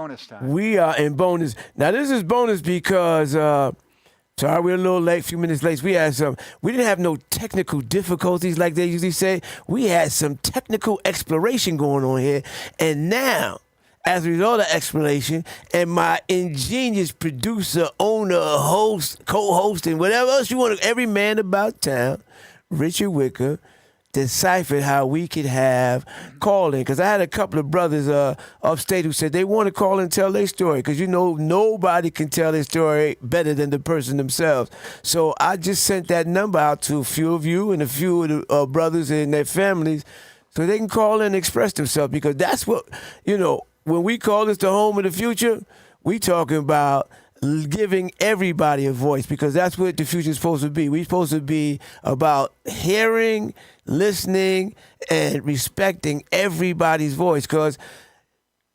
bonus time. We are in bonus. Now, this is bonus because, sorry, we're a little late, a few minutes late. We didn't have no technical difficulties like they usually say. We had some technical exploration going on here. And now, as a result of exploration, and my ingenious producer, owner, host, co-host, and whatever else you want, every man about town, Richard Wicker, deciphered how we could have call-in. Because I had a couple of brothers upstate who said they want to call and tell their story. Because, nobody can tell their story better than the person themselves. So I just sent that number out to a few of you and a few of the brothers and their families so they can call in and express themselves. Because that's what, when we call this the home of the future, we talking about giving everybody a voice, because that's what the future is supposed to be. We're supposed to be about hearing, listening, and respecting everybody's voice, because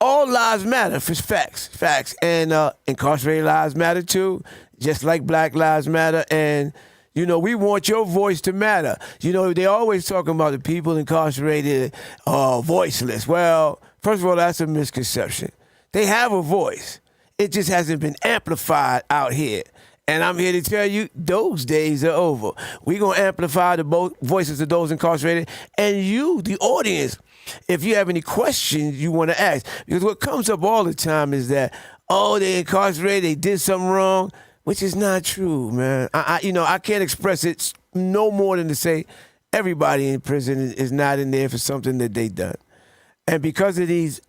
all lives matter. For facts. And incarcerated lives matter too, just like Black lives matter. And we want your voice to matter. They always talking about the people incarcerated voiceless. Well, first of all, that's a misconception. They have a voice. It just hasn't been amplified out here. And I'm here to tell you, those days are over. We're going to amplify the voices of those incarcerated. And you, the audience, if you have any questions you want to ask. Because what comes up all the time is that, they're incarcerated, they did something wrong, which is not true, man. I can't express it no more than to say everybody in prison is not in there for something that they done. And because of these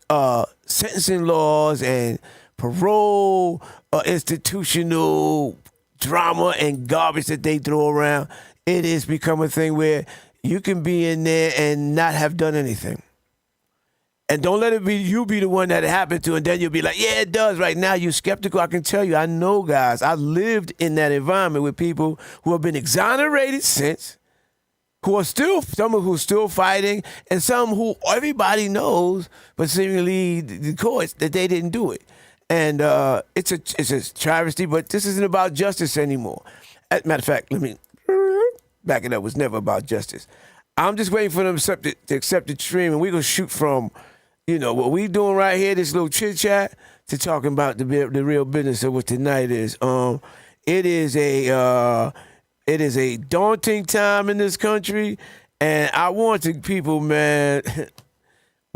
sentencing laws and parole, institutional drama and garbage that they throw around, it has become a thing where you can be in there and not have done anything. And don't let it be you be the one that it happened to, and then you'll be like, yeah, it does. Right now, you're skeptical. I can tell you, I know guys. I lived in that environment with people who have been exonerated since, some who are still fighting, and some who everybody knows, but seemingly the courts, that they didn't do it. And it's a travesty, but this isn't about justice anymore. As a matter of fact, let me back it up. It was never about justice. I'm just waiting for them to accept the stream, and we're going to shoot from, what we doing right here, this little chit-chat, to talking about the real business of what tonight is. It is a daunting time in this country, and I want the people, man,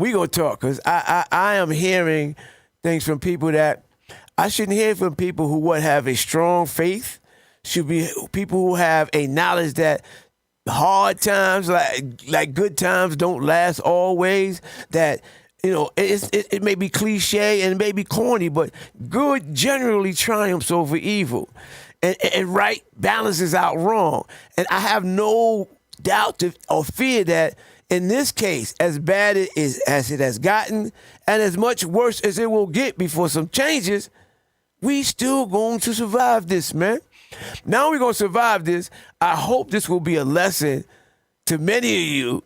we going to talk, because I am hearing things from people that I shouldn't hear from people who have a strong faith. Should be people who have a knowledge that hard times, like good times, don't last always. That it may be cliche and it may be corny, but good generally triumphs over evil, and right balances out wrong. And I have no doubt or fear that in this case, as bad as it has gotten, and as much worse as it will get before some changes, we still going to survive this, man. Now we're going to survive this. I hope this will be a lesson to many of you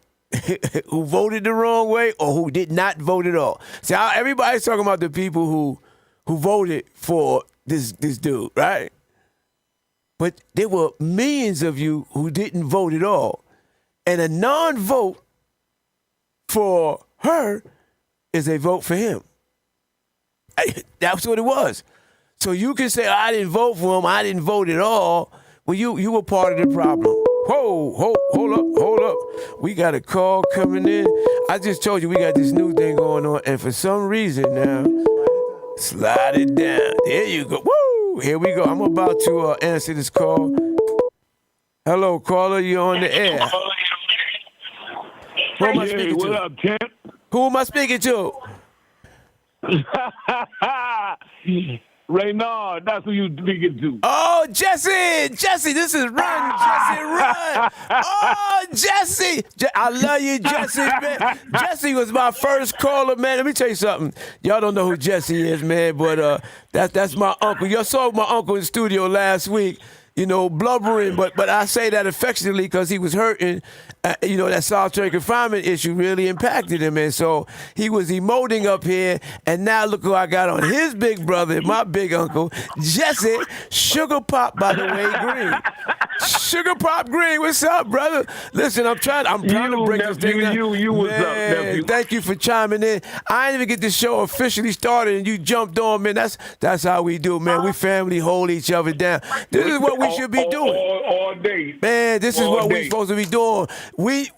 who voted the wrong way or who did not vote at all. See, everybody's talking about the people who voted for this dude, right? But there were millions of you who didn't vote at all. And a non-vote for her is a vote for him. That's what it was. So you can say, I didn't vote for him, I didn't vote at all. Well, you were part of the problem. Hold up. We got a call coming in. I just told you we got this new thing going on, and for some reason now, slide it down. There you go. Woo! Here we go. I'm about to answer this call. Hello, caller. You're on the air. Who am I speaking to? What up, Tim? Who am I speaking to? Raynard, that's who you speaking to. Oh, Jesse, this is Run, Jesse, run. Oh, Jesse. I love you, Jesse, man. Jesse was my first caller, man. Let me tell you something. Y'all don't know who Jesse is, man, but that's my uncle. Y'all saw my uncle in the studio last week, blubbering, but I say that affectionately because he was hurting. That solitary confinement issue really impacted him, and so he was emoting up here, and now look who I got on his big brother, my big uncle, Jesse, Sugar Pop, by the way, Green. Sugar Pop Green, what's up, brother? Listen, I'm trying to break this thing down. You what's up, nephew? Thank you for chiming in. I didn't even get the show officially started, and you jumped on, man. That's how we do, man. We family hold each other down. This is what we should be doing. All day. Man, this is what we're day. supposed to be doing. We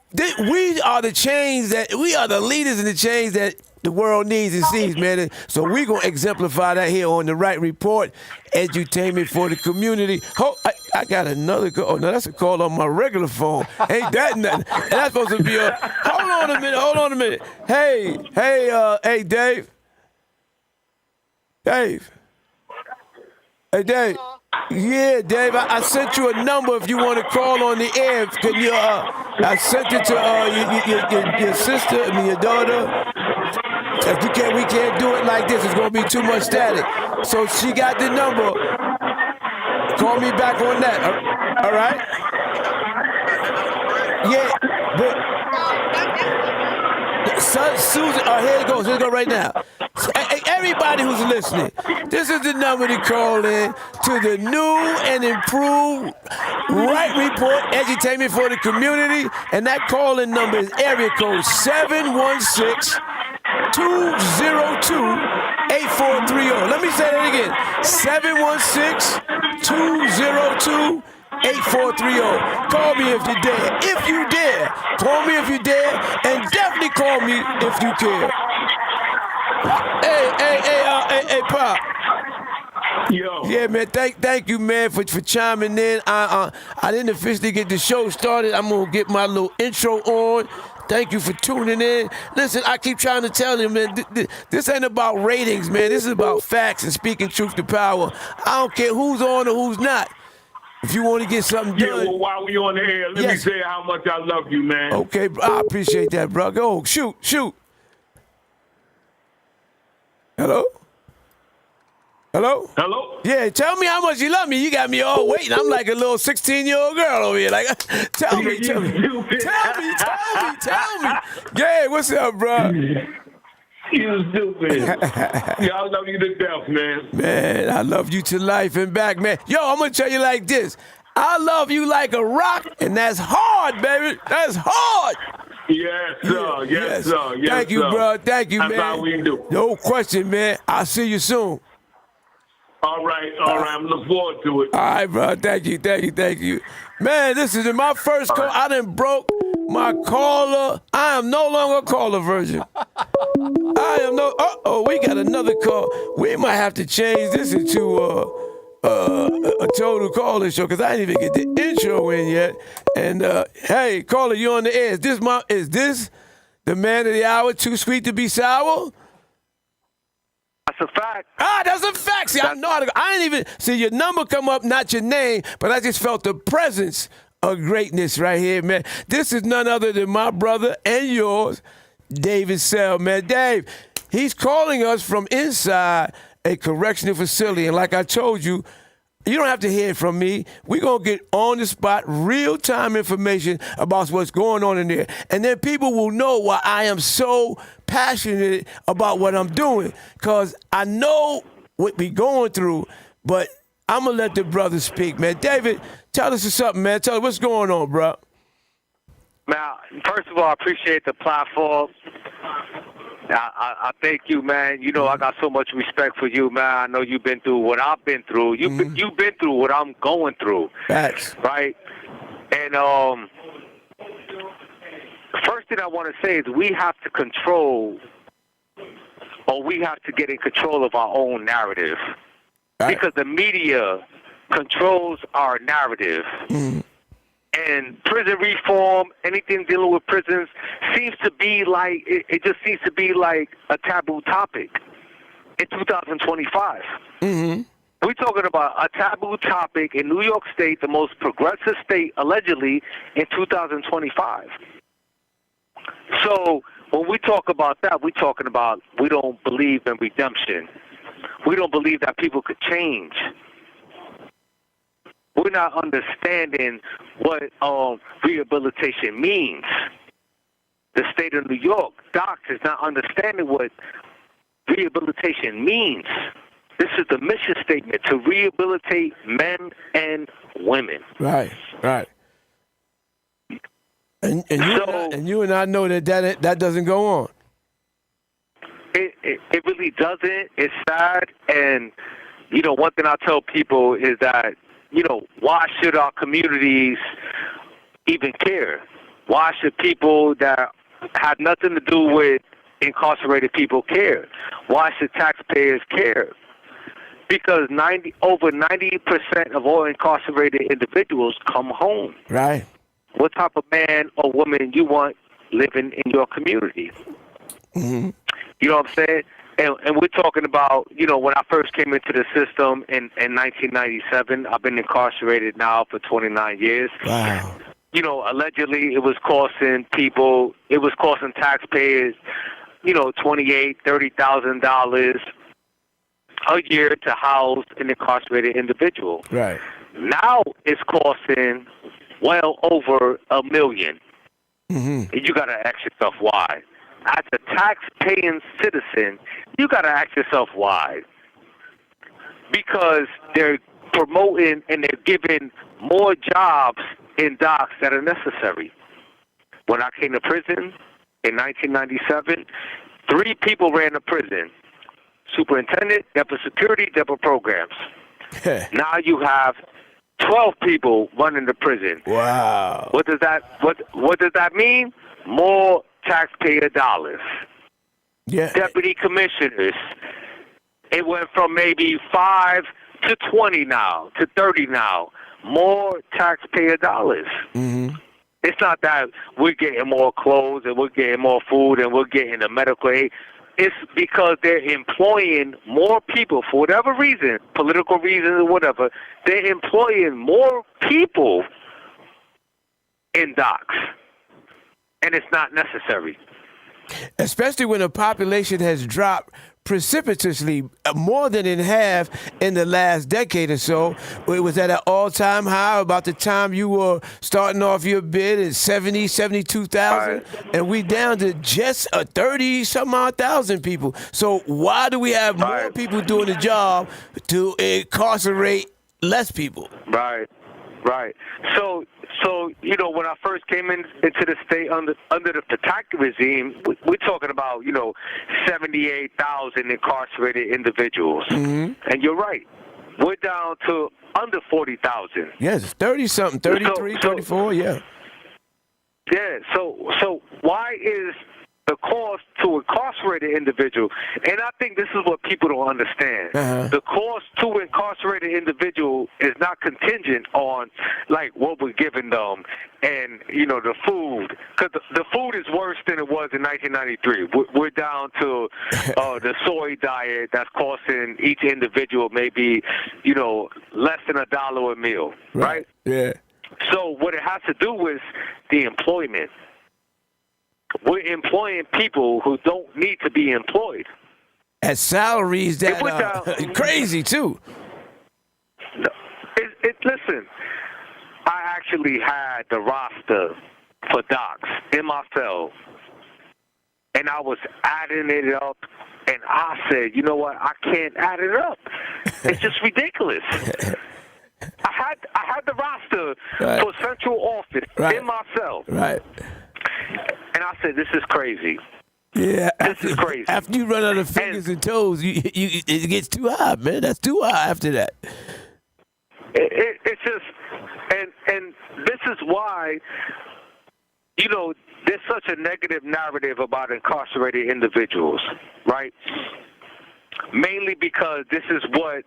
are the change we are the leaders in the change that the world needs and sees, man. And so we're going to exemplify that here on the Wright Report, Edutainment for the community. I got another call. Oh, no, that's a call on my regular phone. Ain't that nothing? And that's supposed to be a, hold on a minute. Hey, Dave. Dave. Hey, Dave. Yeah, Dave, I sent you a number if you want to call on the air. Can you, I sent it to your sister, your daughter. We can't do it like this. It's going to be too much static. So she got the number. Call me back on that. All right? Yeah. Susan, here it goes. Here it goes right now. Hey, everybody who's listening, this is the number to call in to the new and improved Wright Report, Edutainment for the community. And that call-in number is area code 716 202-8430. Let me say that again. 716-202-8430. Call me if you dare. If you dare. Call me if you dare. And definitely call me if you care. Hey, Pop. Yo. Yeah, man. Thank you, man, for chiming in. I didn't officially get the show started. I'm gonna get my little intro on. Thank you for tuning in. Listen, I keep trying to tell you, man, this ain't about ratings, man. This is about facts and speaking truth to power. I don't care who's on or who's not. If you want to get something done. Yeah, well, while we on the air, let me say how much I love you, man. Okay, I appreciate that, bro. Go, shoot. Hello? Yeah, tell me how much you love me. You got me all waiting. I'm like a little 16-year-old girl over here. Like, tell me. Tell me. Yeah, what's up, bro? You stupid. Yeah, I love you to death, man. Man, I love you to life and back, man. Yo, I'm going to tell you like this. I love you like a rock, and that's hard, baby. That's hard. Yes, sir. Yes, sir. Yes, Thank you, sir. bro. Thank you, man. That's how we do. No question, man. I'll see you soon. All right. I'm looking forward to it. All right, bro. Thank you. Man, this is my first call. I done broke my caller. I am no longer a caller virgin. We got another call. We might have to change this into a total caller show because I didn't even get the intro in yet. And hey, caller, you on the air? Is this the man of the hour? Too sweet to be sour? That's a fact. That's a fact. See, I know how to go. I didn't even see your number come up, not your name, but I just felt the presence of greatness right here, man. This is none other than my brother and yours, David Sell, man. Dave, he's calling us from inside a correctional facility, and like I told you, you don't have to hear it from me. We're going to get on the spot, real-time information about what's going on in there. And then people will know why I am so passionate about what I'm doing. Because I know what we're going through, but I'm going to let the brother speak, man. David, tell us something, man. Tell us what's going on, bro. Now, first of all, I appreciate the platform. I thank you, man. You know, I got so much respect for you, man. I know you've been through what I've been through. You've been through what I'm going through. Facts. Right? And the first thing I want to say is we have to control, or we have to get in control of our own narrative. Right. Because the media controls our narrative. And prison reform, anything dealing with prisons, seems to be like, it just seems to be like a taboo topic in 2025. We're talking about a taboo topic in New York State, the most progressive state, allegedly, in 2025. So when we talk about that, we're talking about we don't believe in redemption. We don't believe that people could change. We're not understanding what rehabilitation means. The state of New York, docs, is not understanding what rehabilitation means. This is the mission statement, to rehabilitate men and women. Right. And you and I know that doesn't go on. It really doesn't. It's sad. And, one thing I tell people is that, why should our communities even care? Why should people that have nothing to do with incarcerated people care? Why should taxpayers care? Because over 90% of all incarcerated individuals come home. Right. What type of man or woman you want living in your community? Mm-hmm. You know what I'm saying? And we're talking about, when I first came into the system in 1997, I've been incarcerated now for 29 years. Wow. Allegedly it was costing taxpayers, $28,000, $30,000 a year to house an incarcerated individual. Right. Now it's costing well over $1 million. Mm-hmm. And you got to ask yourself why. As a tax-paying citizen, you got to ask yourself why. Because they're promoting and they're giving more jobs in docks that are necessary. When I came to prison in 1997, 3 people ran the prison. Superintendent, depot security, depot programs. Now you have 12 people running the prison. Wow. What does that mean? More taxpayer dollars. Yeah. Deputy commissioners. It went from maybe 5 to 20 now, to 30 now. More taxpayer dollars. Mm-hmm. It's not that we're getting more clothes and we're getting more food and we're getting the medical aid. It's because they're employing more people for whatever reason, political reasons or whatever. They're employing more people in docks, and it's not necessary. Especially when the population has dropped precipitously, more than in half in the last decade or so. It was at an all-time high about the time you were starting off your bid at 72,000, Right. and we down to just 30-some-odd thousand people. So why do we have more Right. people doing the job to incarcerate less people? Right. So when I first came into the state under the Pataki regime, we're talking about 78,000 incarcerated individuals, and you're right, we're down to under 40,000. Yes, 30-something, 33, 34, yeah. Yeah. So why is the cost to incarcerated individual, and I think this is what people don't understand. Uh-huh. The cost to incarcerated individual is not contingent on like what we're giving them and the food, because the food is worse than it was in 1993. We're down to the soy diet that's costing each individual maybe less than $1 a meal, right? Yeah. So what it has to do with the employment. We're employing people who don't need to be employed. At salaries that are crazy, too. No, listen, I actually had the roster for docs in my cell, and I was adding it up, and I said, you know what, I can't add it up. It's just ridiculous. I had the roster for central office in my cell. Right. And I said, this is crazy. Yeah, this is crazy. After you run out of fingers and toes, it gets too high, man. That's too high after that. It's just, and this is why, there's such a negative narrative about incarcerated individuals, right? Mainly because this is what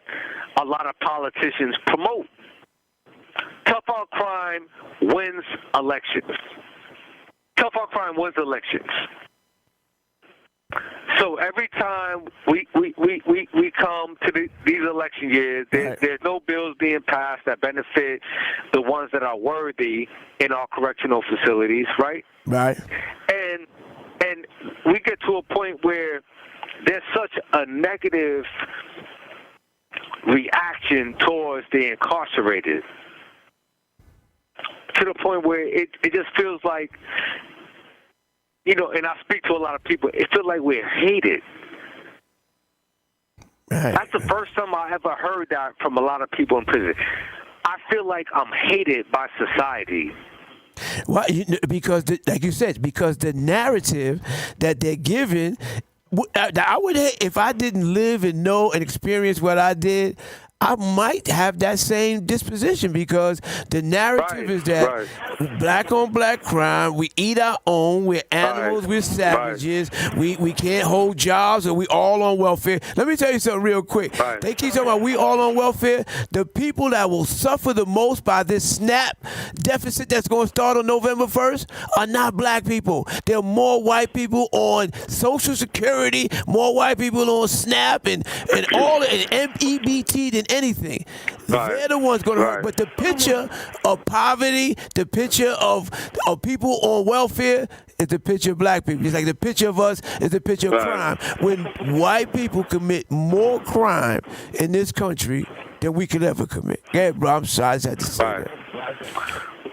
a lot of politicians promote. Tough on crime wins elections. Tough on crime wins elections. So every time we come to these election years, there's no bills being passed that benefit the ones that are worthy in our correctional facilities, right? Right. And we get to a point where there's such a negative reaction towards the incarcerated, to the point where it just feels like, and I speak to a lot of people, it feels like we're hated. Right. That's the first time I ever heard that from a lot of people in prison. I feel like I'm hated by society. Why? Because, like you said, because the narrative that they're given, I would, if I didn't live and know and experience what I did, I might have that same disposition, because the narrative is that black on black crime, we eat our own, we're animals, we're savages, we can't hold jobs, and we all on welfare. Let me tell you something real quick. They keep talking about we all on welfare. The people that will suffer the most by this SNAP deficit that's going to start on November 1st are not black people. There are more white people on Social Security, more white people on SNAP and all and MEBT than anything. They're the ones going to hurt. But the picture of poverty, the picture of people on welfare is the picture of black people. It's like the picture of us is the picture of crime. When white people commit more crime in this country than we could ever commit. Yeah, bro, I'm sorry, I just had to say that.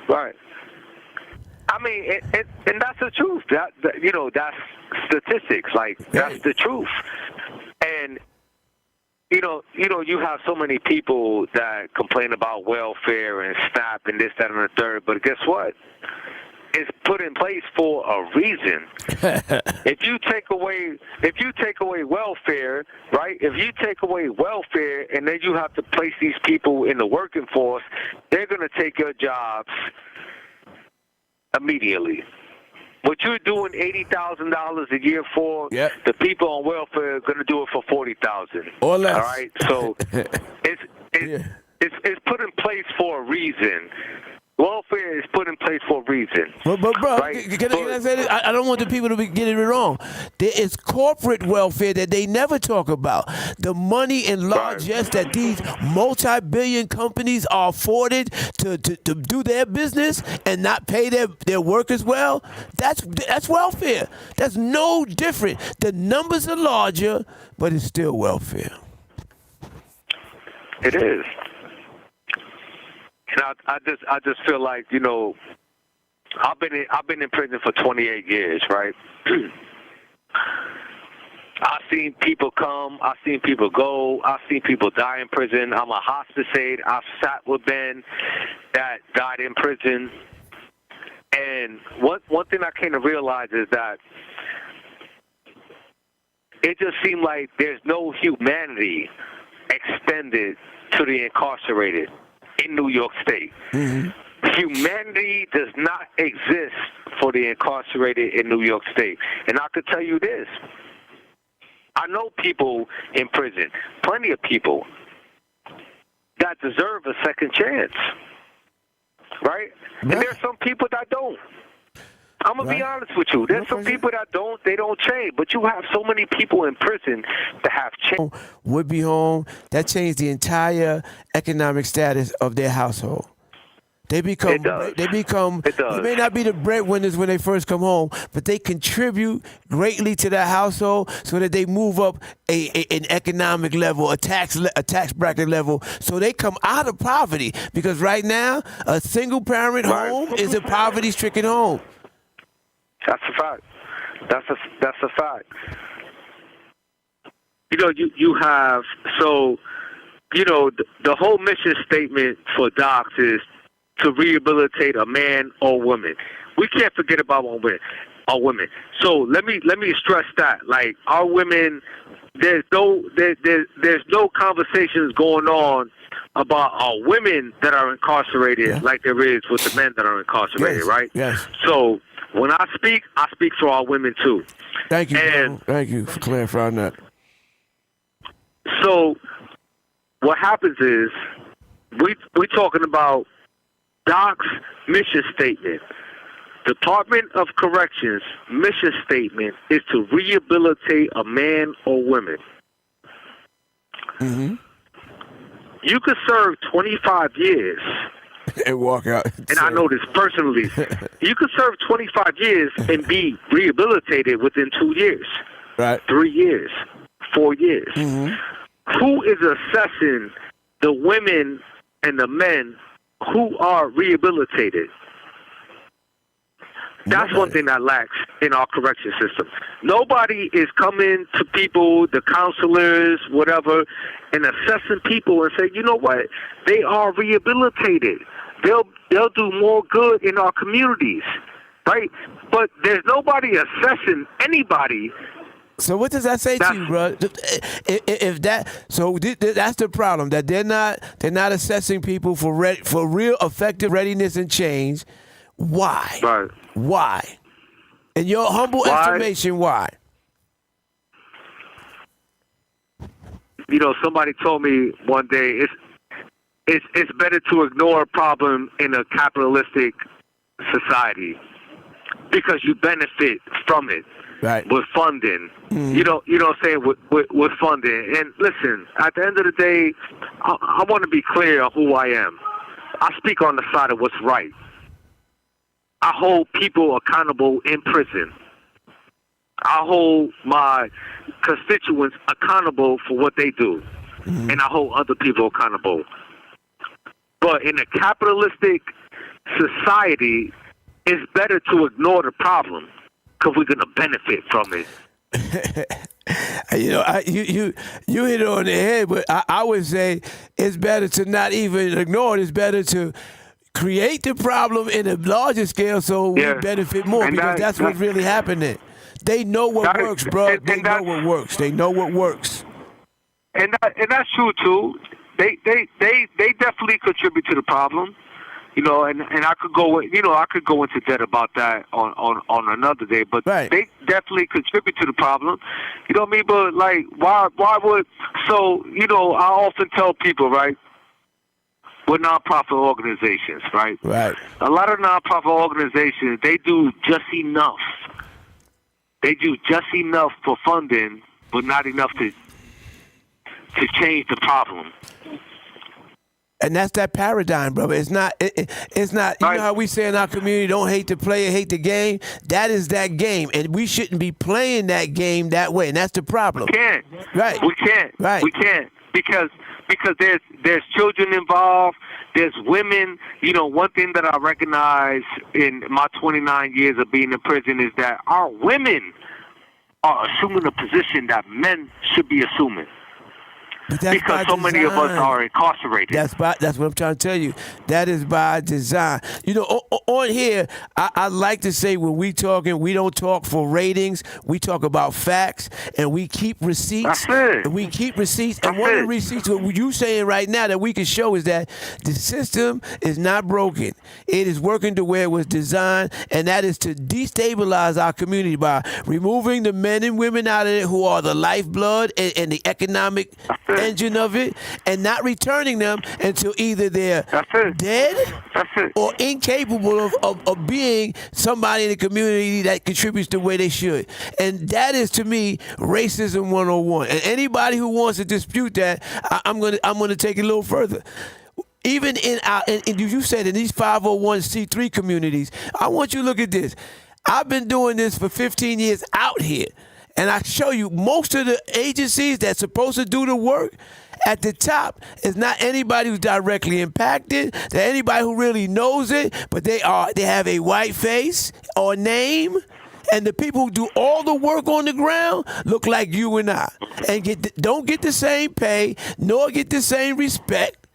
Right. I mean, and that's the truth. That that's statistics. Like, that's the truth. And you have so many people that complain about welfare and SNAP and this, that, and the third. But guess what? It's put in place for a reason. If you take away welfare, right? If you take away welfare and then you have to place these people in the working force, they're going to take your jobs immediately. What you're doing $80,000 a year for, the people on welfare are going to do it for $40,000 or less. All right, so it's put in place for a reason. Welfare is put in place for a reason. But bro, right? can I say this? I don't want the people to be getting it wrong. There is corporate welfare that they never talk about. The money and largesse that these multi-billion companies are afforded to do their business and not pay their workers well, that's welfare. That's no different. The numbers are larger, but it's still welfare. It is. And I just feel like, I've been in prison for 28 years, right? I've seen people come, I've seen people go, I've seen people die in prison. I'm a hospice aide. I've sat with men that died in prison. And one thing I came to realize is that it just seemed like there's no humanity extended to the incarcerated in New York State. Mm-hmm. Humanity does not exist for the incarcerated in New York State. And I could tell you this. I know people in prison, plenty of people, that deserve a second chance. Right? And there's some people that don't. I'm going to be honest with you. There's some people that they don't change. But you have so many people in prison that have changed. Would be home. That changed the entire economic status of their household. They become, they may not be the breadwinners when they first come home, but they contribute greatly to their household so that they move up an economic level, a tax bracket level, so they come out of poverty. Because right now, a single parent home is a poverty-stricken home. That's a fact. That's a fact. You have, so, the whole mission statement for docs is to rehabilitate a man or woman. We can't forget about our women. So let me stress that. Like, our women, there's no conversations going on about our women that are incarcerated like there is with the men that are incarcerated, right? Yes. So when I speak for our women too. Thank you. Thank you for clarifying that. So what happens is we're talking about DOC's mission statement. Department of Corrections mission statement is to rehabilitate a man or woman. Mm-hmm. You could serve 25 years. And walk out. And I know this personally. You could serve 25 years and be rehabilitated within 2 years. Right. 3 years. 4 years. Mm-hmm. Who is assessing the women and the men who are rehabilitated? That's one thing that lacks in our correction system. Nobody is coming to people, the counselors, whatever, and assessing people and say, you know what? They are rehabilitated. they'll do more good in our communities, right? But there's nobody assessing anybody. So what does that say to you, bro? If that, so that's the problem, that they're not assessing people for real effective readiness and change. Why? Right. Why? In your humble estimation, why? You know, somebody told me one day it's better to ignore a problem in a capitalistic society because you benefit from it. Right. With funding. You know what I'm saying, with funding. And listen, at the end of the day, I want to be clear on who I am. I speak on the side of what's right. I hold people accountable in prison. I hold my constituents accountable for what they do. And I hold other people accountable. But in a capitalistic society, it's better to ignore the problem because we're going to benefit from it. You know, you hit it on the head, but I would say it's better to not even ignore it. It's better to create the problem in a larger scale so we benefit more, because that's what's really happening. They know what works, bro. They know what works. They know what works. And that's true too. They definitely contribute to the problem. You know, and I could go into debt about that on another day, but they definitely contribute to the problem. You know what I mean? But like, why would, so, you know, I often tell people, right, we're nonprofit organizations, right? Right. A lot of nonprofit organizations, they do just enough. They do just enough for funding, but not enough to change the problem. And that's that paradigm, brother. It's not. It's not. You know how we say in our community, don't hate the player, hate the game. That is that game, and we shouldn't be playing that game that way. And that's the problem. We can't. Right. We can't. Right. We can't because there's children involved. There's women. You know, one thing that I recognize in my 29 years of being in prison is that our women are assuming a position that men should be assuming. Because so many of us are incarcerated. That's what I'm trying to tell you. That is by design. You know, on here, I like to say when we talking, we don't talk for ratings. We talk about facts, and we keep receipts. That's it. We keep receipts. And one of the receipts, what you saying right now that we can show is that the system is not broken. It is working to where it was designed, and that is to destabilize our community by removing the men and women out of it who are the lifeblood and the economic engine of it, and not returning them until either they're dead or incapable of being somebody in the community that contributes the way they should. And that is, to me, racism 101. And anybody who wants to dispute that, I'm gonna take it a little further. Even in you said in these 501c3 communities, I want you to look at this. I've been doing this for 15 years out here. And I show you most of the agencies that's supposed to do the work at the top is not anybody who's directly impacted. They're anybody who really knows it, but they have a white face or name. And the people who do all the work on the ground look like you and I, and don't get the same pay nor get the same respect.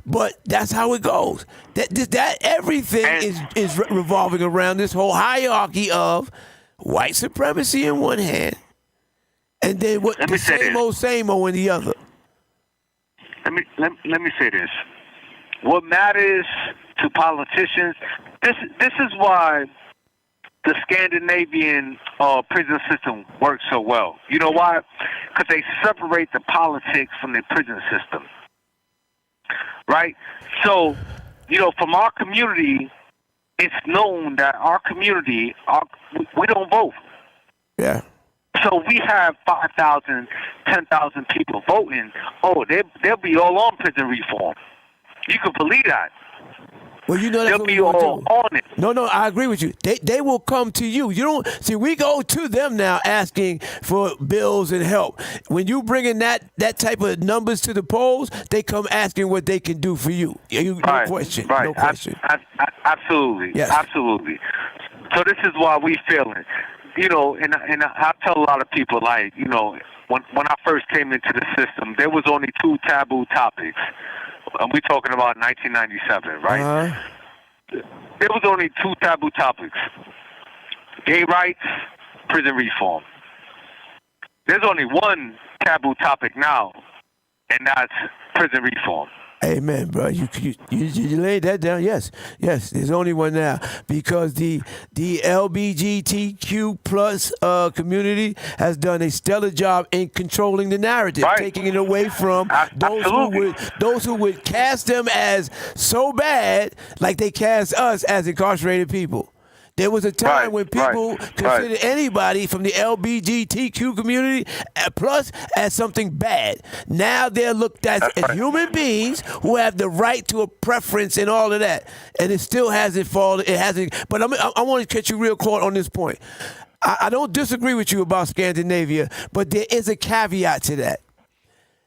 But that's how it goes. That everything is revolving around this whole hierarchy of white supremacy in one hand, and then same old in the other. Let me say this. What matters to politicians, this is why the Scandinavian prison system works so well. You know why? Because they separate the politics from the prison system. Right? So, you know, from our community, it's known that our community, we don't vote. Yeah. So we have 5,000, 10,000 people voting. Oh, they'll be all on prison reform. You can believe that. Well, you know that's they'll be all on it. No, I agree with you. They will come to you. You don't see. We go to them now asking for bills and help. When you bring in that type of numbers to the polls, they come asking what they can do for you. No question. Right. No question. Absolutely. Yes. Absolutely. So this is why we feel it. You know, and I tell a lot of people, like, you know, when I first came into the system, there was only two taboo topics: and we're talking about 1997, right? There was only 2 taboo topics: gay rights, prison reform. There's only one taboo topic now, and that's prison reform. Amen, bro. You laid that down. Yes. There's only one now because the LGBTQ plus community has done a stellar job in controlling the narrative, taking it away from those who would cast them as so bad, like they cast us as incarcerated people. There was a time when people considered anybody from the LGBTQ community plus as something bad. Now they're looked at as human beings who have the right to a preference and all of that. And it still hasn't fallen. It hasn't. But I want to catch you real close on this point. I don't disagree with you about Scandinavia, but there is a caveat to that.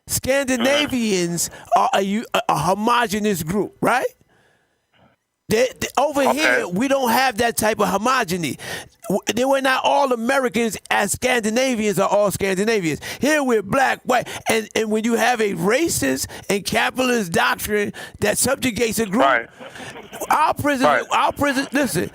Scandinavians are a homogenous group, right? Over here, we don't have that type of homogeny. We're not all Americans as Scandinavians are all Scandinavians. Here we're black, white, and when you have a racist and capitalist doctrine that subjugates a group, our prison, listen,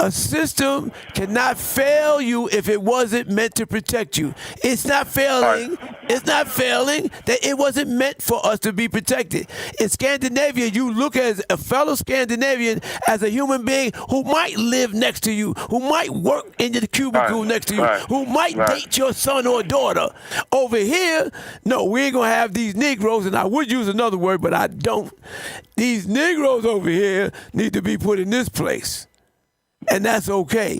a system cannot fail you if it wasn't meant to protect you. It's not failing. It's not failing that it wasn't meant for us to be protected. In Scandinavia, you look as a fellow Scandinavian as a human being who might live next to you, who might work in the cubicle next to you, who might date your son or daughter. Over here, no, we ain't gonna have these Negroes, and I would use another word, but I don't. These Negroes over here need to be put in this place. And that's okay.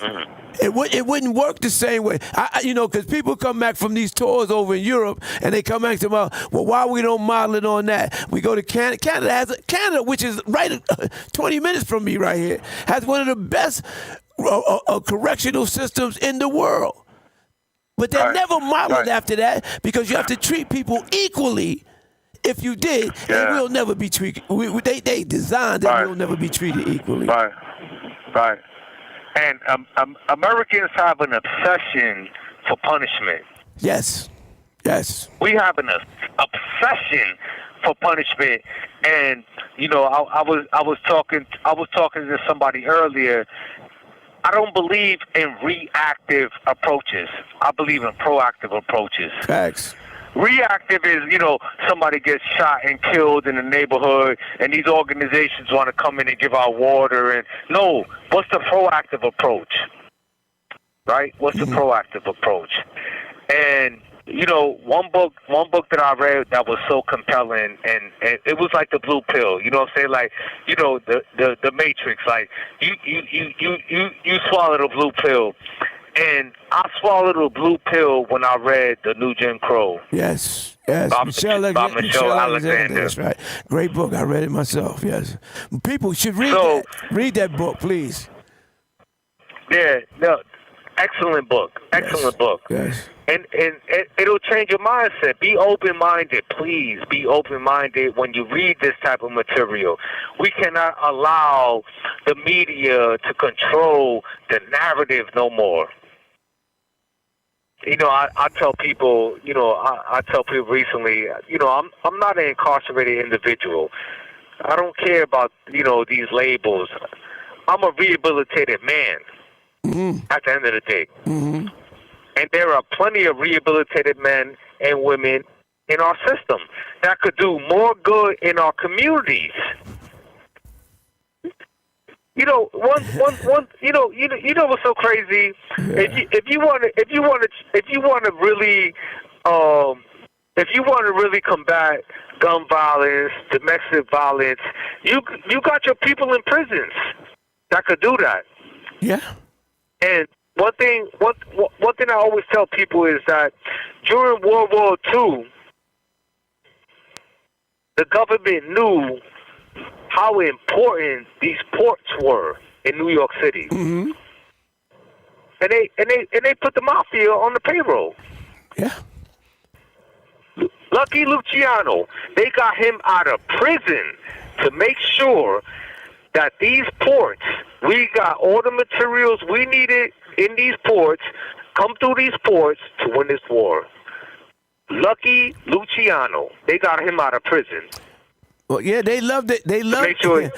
It wouldn't work the same way. Because people come back from these tours over in Europe and they come back to well, why we don't model it on that? We go to Canada. Canada, which is right 20 minutes from me right here, has one of the best correctional systems in the world. But they're never modeled after that because you have to treat people equally. If you did, and we'll never be treated. They designed that we'll never be treated equally. Right. And Americans have an obsession for punishment. Yes. We have an obsession for punishment, and I was talking to somebody earlier. I don't believe in reactive approaches. I believe in proactive approaches. Facts. Reactive is, somebody gets shot and killed in the neighborhood, and these organizations want to come in and give out water. And no, what's the proactive approach? Right? What's the proactive approach? And one book that I read that was so compelling, and it was like the blue pill. You know what I'm saying? Like, the Matrix. Like, you swallow the blue pill. And I swallowed a blue pill when I read The New Jim Crow. Yes. Michelle Alexander. That's right. Great book. I read it myself. Yes. People should read that. Read that book, please. Yeah. No. Excellent book. Excellent book. Yes. And it'll change your mindset. Be open-minded, please. Be open-minded when you read this type of material. We cannot allow the media to control the narrative no more. I tell people, I tell people recently, I'm not an incarcerated individual. I don't care about, these labels. I'm a rehabilitated man at the end of the day. Mm-hmm. And there are plenty of rehabilitated men and women in our system that could do more good in our communities. What's so crazy? If you want to really combat gun violence, domestic violence, you got your people in prisons that could do that. Yeah. And one thing I always tell people is that during World War II, the government knew how important these ports were in New York City, and they put the mafia on the payroll. Yeah. Lucky Luciano, they got him out of prison to make sure that these ports, we got all the materials we needed in these ports, come through these ports to win this war. Lucky Luciano, they got him out of prison. Well, yeah, they love it. They love Make sure.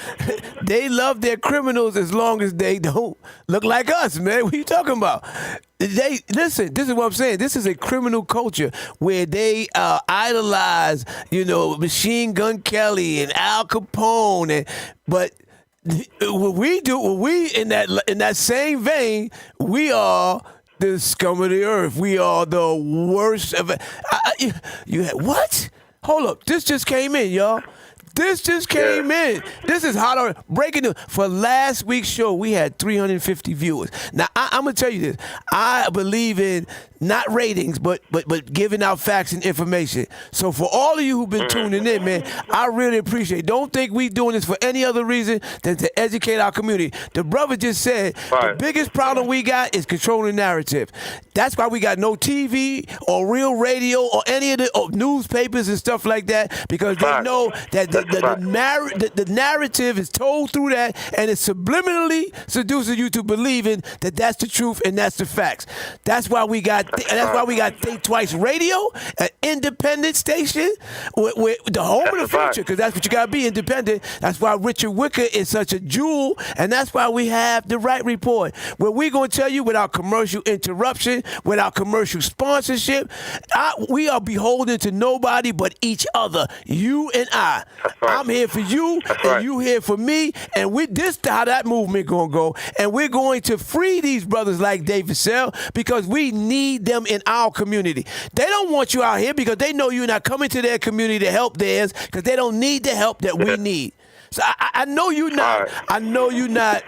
they love their criminals as long as they don't look like us, man. What are you talking about? They listen. This is what I'm saying. This is a criminal culture where they idolize, Machine Gun Kelly and Al Capone, but what we in that same vein, we are the scum of the earth. We are the worst of it. You had what? Hold up. This just came in, y'all. This just came in. This is hot breaking news. For last week's show, we had 350 viewers. Now, I'm going to tell you this. I believe in not ratings, but giving out facts and information. So for all of you who've been tuning in, man, I really appreciate it. Don't think we doing this for any other reason than to educate our community. The brother just said the biggest problem we got is controlling narrative. That's why we got no TV or real radio or any of the newspapers and stuff like that, because they know that the narrative is told through that, and it subliminally seduces you to believing that that's the truth and that's the facts. That's why we got Think Twice Radio, an independent station, with the home of the future, because that's what you got to be, independent. That's why Richard Wicker is such a jewel, and that's why we have the Wright Report, where we're going to tell you without commercial interruption, without commercial sponsorship, we are beholden to nobody but each other, you and I. I'm here for you, and you here for me, and this is how that movement going to go, and we're going to free these brothers like David Sell, because we need them in our community. They don't want you out here because they know you're not coming to their community to help theirs, because they don't need the help that we need. So I know you're not. I know you're not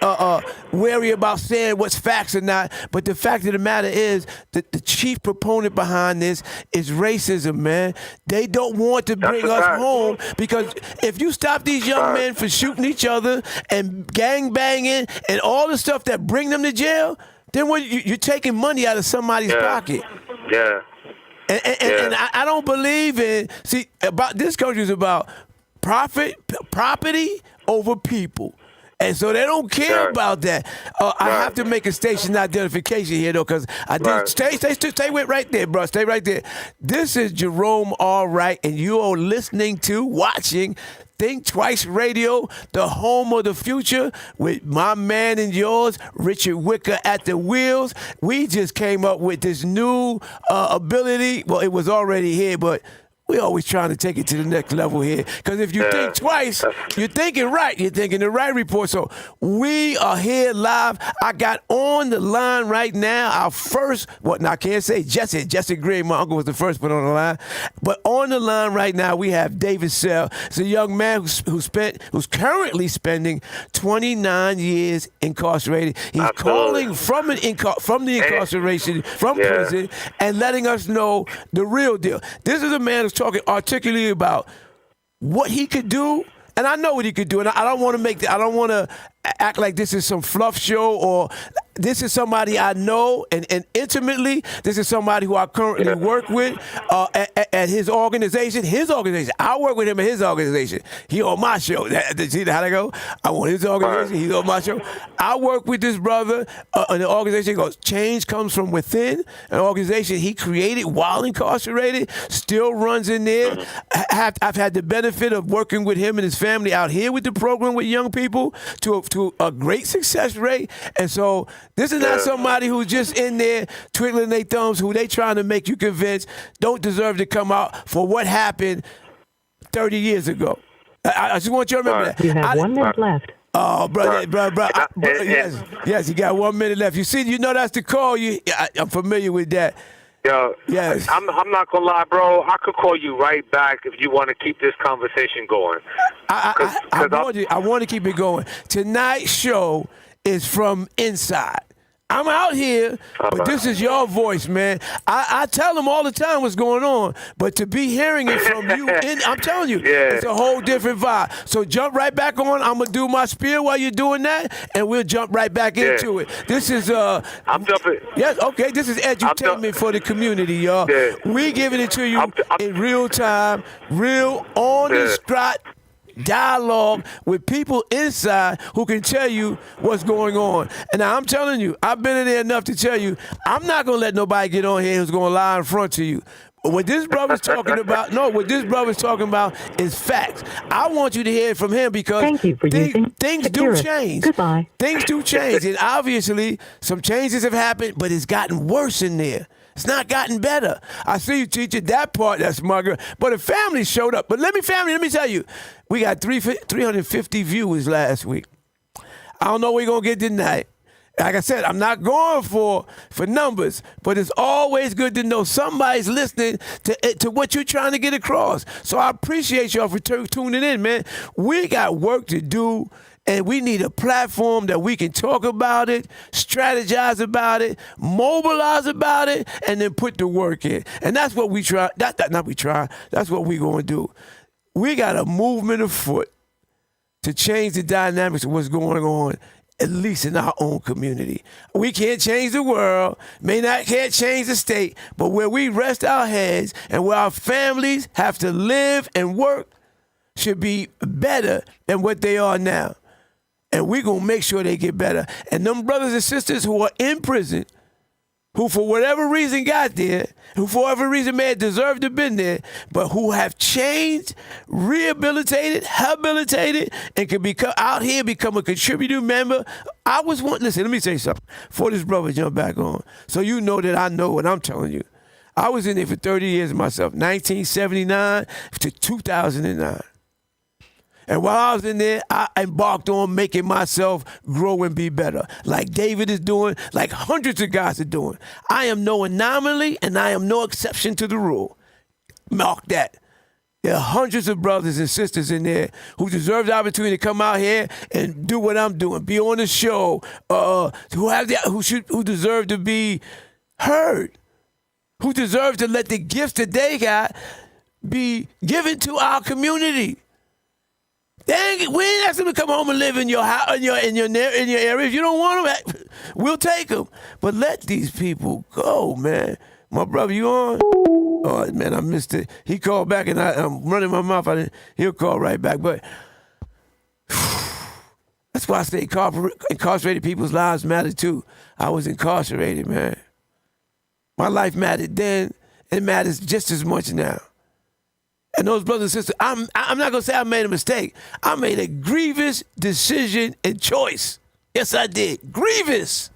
wary about saying what's facts or not. But the fact of the matter is that the chief proponent behind this is racism, man. They don't want to bring us home, because if you stop these young men from shooting each other and gang banging and all the stuff that bring them to jail, then when you're taking money out of somebody's pocket. Yeah. And I don't believe in. See, about this country is about property over people. And so they don't care about that. I have to make a station identification here, though, because I did. Stay with right there, bro. Stay right there. This is Jerome Wright, and you are watching Think Twice Radio, the home of the future, with my man and yours, Richard Wicker, at the wheels. We just came up with this new ability. Well, it was already here, but we're always trying to take it to the next level here. Because if you think twice, you're thinking right. You're thinking the right report. So we are here live. I got on the line right now our first, I can't say Jesse Gray, my uncle, was the first one on the line. But on the line right now, we have David Sell. It's a young man who's currently spending 29 years incarcerated. He's calling from the incarceration, from prison, and letting us know the real deal. This is a man who's talking articulately about what he could do, and I know what he could do, and I don't want to act like this is some fluff show, or this is somebody I know and intimately. This is somebody who I currently work with at his organization. I work with him at his organization. He on my show. See how that go? I want his organization. He's on my show. I work with this brother in an organization called Change Comes From Within, an organization he created while incarcerated, still runs in there. I've had the benefit of working with him and his family out here with the program with young people to a great success rate. And so this is not somebody who's just in there twiddling their thumbs, who they trying to make you convince don't deserve to come out for what happened 30 years ago. I just want you to remember that. You have 1 minute left. Oh, brother. Yes, you got 1 minute left. You see, that's the call. I'm familiar with that. Yo, yes. I'm not gonna lie, bro. I could call you right back if you want to keep this conversation going. I want to keep it going. Tonight's show is from inside. I'm out here, but this is your voice, man. I tell them all the time what's going on, but to be hearing it from you, I'm telling you, it's a whole different vibe. So jump right back on. I'm going to do my spiel while you're doing that, and we'll jump right back into it. This is I'm jumping. Yes, okay. This is edutainment for the community, y'all. Yeah. We giving it to you in real time, real on the spot dialogue with people inside who can tell you what's going on. And now I'm telling you, I've been in there enough to tell you, I'm not going to let nobody get on here who's going to lie in front of you. What this brother's talking about, what this brother's talking about is facts. I want you to hear it from him because things do change. Goodbye. Things do change. And obviously, some changes have happened, but it's gotten worse in there. It's not gotten better. I see you teaching that part, that's my girl. But the family showed up. But let me tell you, we got 350 viewers last week. I don't know what we're going to get tonight. Like I said, I'm not going for numbers, but it's always good to know somebody's listening to what you're trying to get across. So I appreciate y'all for tuning in, man. We got work to do, and we need a platform that we can talk about it, strategize about it, mobilize about it, and then put the work in. And that's what we try. That's what we're going to do. We got a movement afoot to change the dynamics of what's going on, at least in our own community. We can't change the world, can't change the state, but where we rest our heads and where our families have to live and work should be better than what they are now. And we're going to make sure they get better. And them brothers and sisters who are in prison, who for whatever reason got there, who for whatever reason may have deserved to have been there, but who have changed, rehabilitated, habilitated, and can become out here, become a contributing member. Listen, let me say something before this brother jump back on, so you know that I know what I'm telling you. I was in there for 30 years myself, 1979 to 2009. And while I was in there, I embarked on making myself grow and be better, like David is doing, like hundreds of guys are doing. I am no anomaly, and I am no exception to the rule. Mark that. There are hundreds of brothers and sisters in there who deserve the opportunity to come out here and do what I'm doing, be on the show, who deserve to be heard, who deserve to let the gifts that they got be given to our community. We ain't asking them to come home and live in your house, in your area. If you don't want them, we'll take them. But let these people go, man. My brother, you on? Oh, man, I missed it. He called back, and I'm running my mouth. He'll call right back. But that's why I say incarcerated people's lives matter, too. I was incarcerated, man. My life mattered then. It matters just as much now. And those brothers and sisters, I'm not going to say I made a mistake. I made a grievous decision and choice. Yes, I did. Grievous.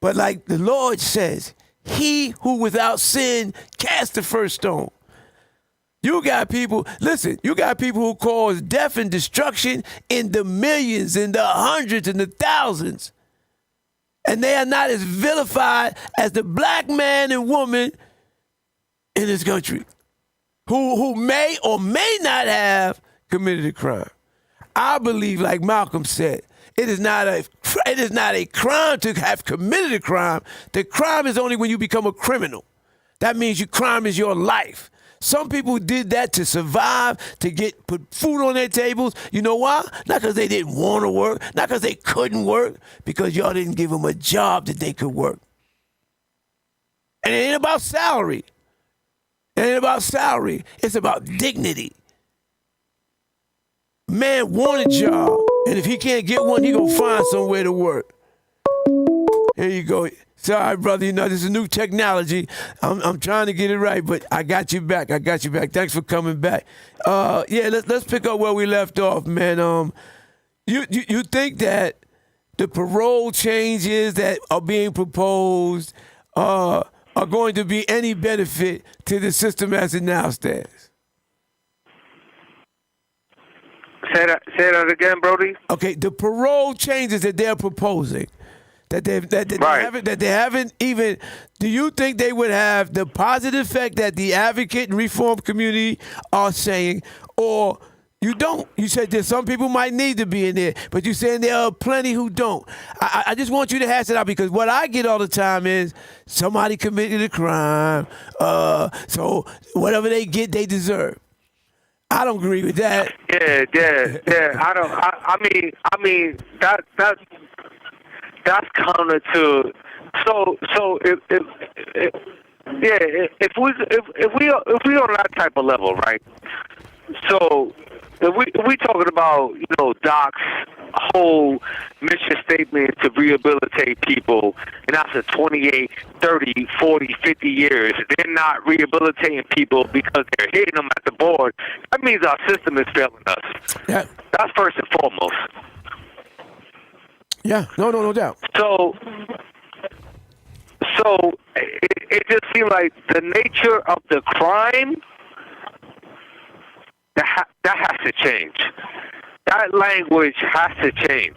But like the Lord says, he who without sin cast the first stone. You got people who cause death and destruction in the millions, in the hundreds, and the thousands. And they are not as vilified as the black man and woman in this country who may or may not have committed a crime. I believe, like Malcolm said, it is not a crime to have committed a crime. The crime is only when you become a criminal. That means your crime is your life. Some people did that to survive, to put food on their tables. You know why? Not because they didn't want to work, not because they couldn't work, because y'all didn't give them a job that they could work. And it ain't about salary. It ain't about salary. It's about dignity. Man want a job, and if he can't get one, he gonna find somewhere to work. Here you go. Sorry, brother. You know, this is new technology. I'm trying to get it right, but I got you back. Thanks for coming back. Let's pick up where we left off, man. You think that the parole changes that are being proposed are going to be any benefit to the system as it now stands? Say that again, Brody. Okay, the parole changes that they're proposing, that they haven't even. Do you think they would have the positive effect that the advocate and reform community are saying, or you don't? You said that some people might need to be in there, but you're saying there are plenty who don't. I just want you to hash it out, because what I get all the time is somebody committed a crime, so whatever they get, they deserve. I don't agree with that. Yeah. I mean that's counter to. So if we on that type of level, right? So we talking about, Doc's whole mission statement to rehabilitate people, and that's a 28, 30, 40, 50 years. They're not rehabilitating people because they're hitting them at the board. That means our system is failing us. Yeah. That's first and foremost. Yeah, no doubt. So it just seems like the nature of the crime, that has to change. That language has to change.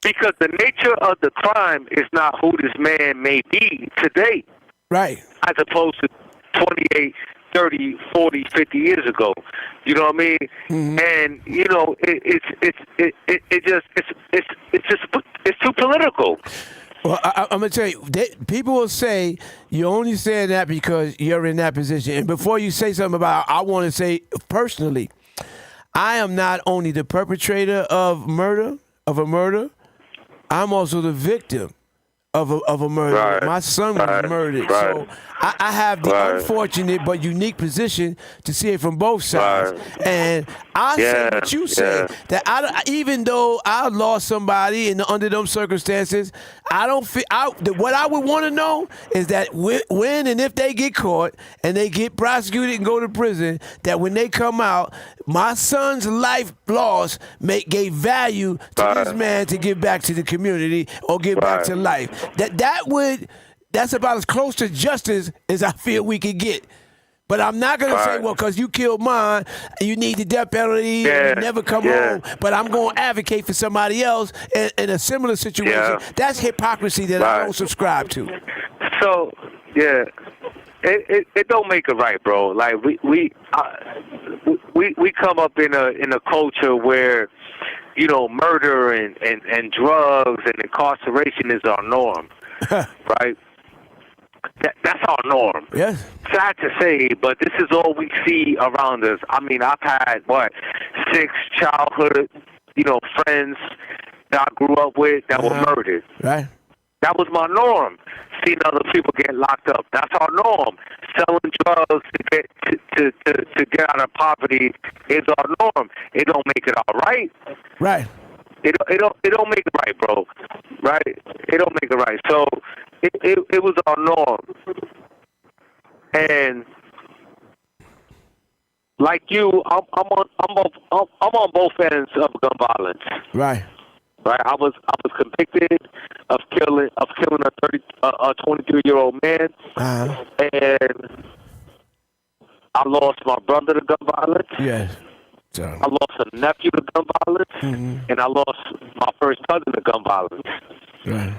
Because the nature of the crime is not who this man may be today. Right. As opposed to 28, 30, 40, 50 years ago. You know what I mean? Mm-hmm. And, it's too political. Well, I'm going to tell you, people will say you only saying that because you're in that position. And before you say something about it, I want to say personally, I am not only the perpetrator of a murder, I'm also the victim of a murder. Right. My son was murdered. Right. So I have the unfortunate but unique position to see it from both sides. Right. And I say what you say, that even though I lost somebody under those circumstances, I don't feel. What I would want to know is that when and if they get caught and they get prosecuted and go to prison, that when they come out, my son's life loss gave value to this man to give back to the community or give back to life. That's about as close to justice as I feel we could get. But I'm not going to say, well, because you killed mine, you need the death penalty and you never come home. But I'm going to advocate for somebody else in a similar situation. Yeah. That's hypocrisy that I don't subscribe to. So, it don't make it right, bro. Like we come up in a culture where, murder and drugs and incarceration is our norm, right? That's our norm. Yes. Sad to say, but this is all we see around us. I mean, I've had 6 childhood, friends that I grew up with that were murdered. Right. That was my norm. Seeing other people get locked up. That's our norm. Selling drugs to get out of poverty is our norm. It don't make it all right. Right. It don't make it right, bro. Right? It don't make it right. So it was our norm. And like you, I'm on both ends of gun violence. Right. Right. I was convicted of killing a 23-year-old man, and I lost my brother to gun violence. Yes. I lost a nephew to gun violence, and I lost my first cousin to gun violence. Right.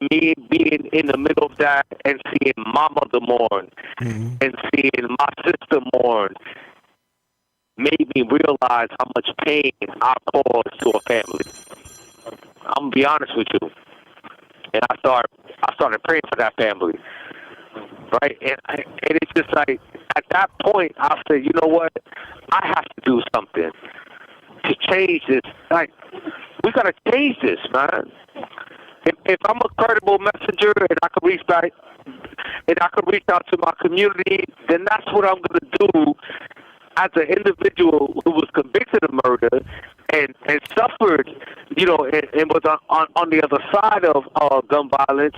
And me being in the middle of that and seeing my mother mourn and seeing my sister mourn made me realize how much pain I caused to a family. I'm gonna be honest with you, and I started praying for that family, right? And it's just like at that point I said, you know what? I have to do something to change this. Like we gotta change this, man. If I'm a credible messenger and I can reach back and I can reach out to my community, then that's what I'm gonna do. As an individual who was convicted of murder and suffered, and was on the other side of gun violence,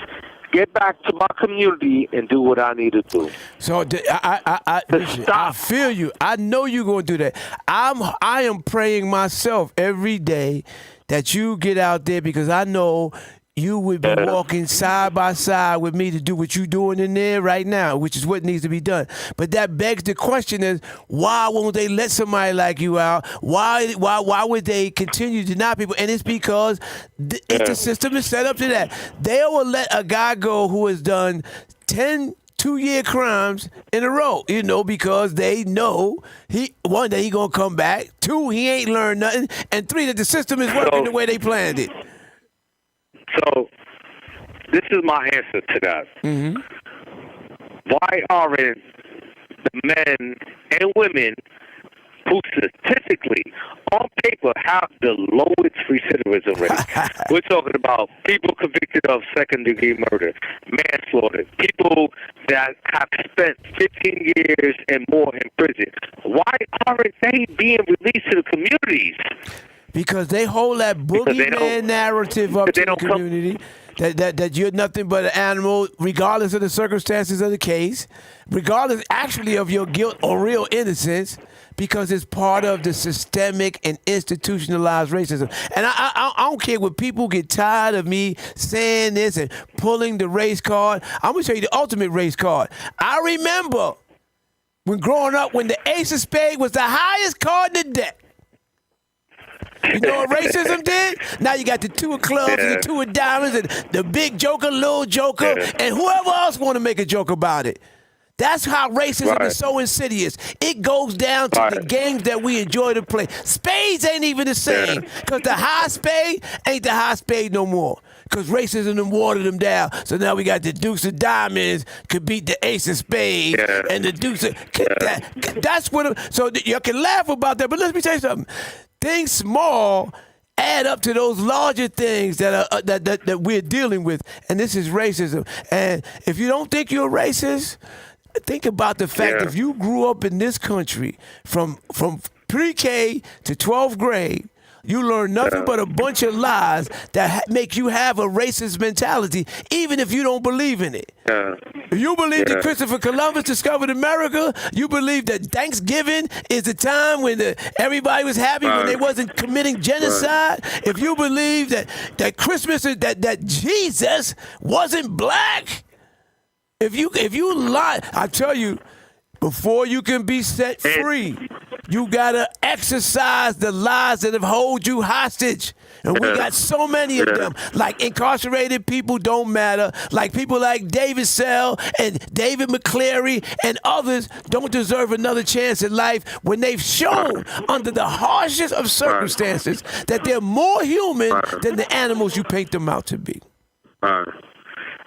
get back to my community and do what I need to do. So I feel you. I know you're going to do that. I am praying myself every day that you get out there, because I know you would be walking side by side with me to do what you're doing in there right now, which is what needs to be done. But that begs the question is, why won't they let somebody like you out? Why would they continue to deny people? And it's because the system is set up to that. They will let a guy go who has done 10 2-year crimes in a row, because they know one, that he gonna come back, 2, he ain't learned nothing, and 3, that the system is working the way they planned it. So, this is my answer to that. Why aren't the men and women who statistically, on paper, have the lowest recidivism rate. We're talking about people convicted of second-degree murder, manslaughter, people that have spent 15 years and more in prison. Why aren't they being released to the communities? Because they hold that boogeyman narrative up to the community. That you're nothing but an animal, regardless of the circumstances of the case, regardless actually of your guilt or real innocence, because it's part of the systemic and institutionalized racism. And I don't care what people get tired of me saying this and pulling the race card. I'm going to show you the ultimate race card. I remember when growing up, when the ace of spades was the highest card in the deck. You know what racism did? Now you got the two of clubs and the two of diamonds and the big joker, little joker, and whoever else want to make a joke about it. That's how racism is so insidious. It goes down to the games that we enjoy to play. Spades ain't even the same, because the high spade ain't the high spade no more, because racism done watered them down. So now we got the deuce of diamonds could beat the ace of spades, and the deuce of... That's what... So you can laugh about that, but let me tell you something. Things small add up to those larger things that we're dealing with, and this is racism. And if you don't think you're racist, think about the fact if you grew up in this country from pre-K to 12th grade, you learn nothing but a bunch of lies that make you have a racist mentality, even if you don't believe in it. If you believe that Christopher Columbus discovered America, you believe that Thanksgiving is the time when everybody was happy when they wasn't committing genocide. If you believe that Christmas is that Jesus wasn't black, if you lie, I tell you, before you can be set free, you gotta exercise the lies that have hold you hostage. And we got so many of them. Like incarcerated people don't matter. Like people like David Sell and David McCleary and others don't deserve another chance in life when they've shown under the harshest of circumstances that they're more human than the animals you paint them out to be.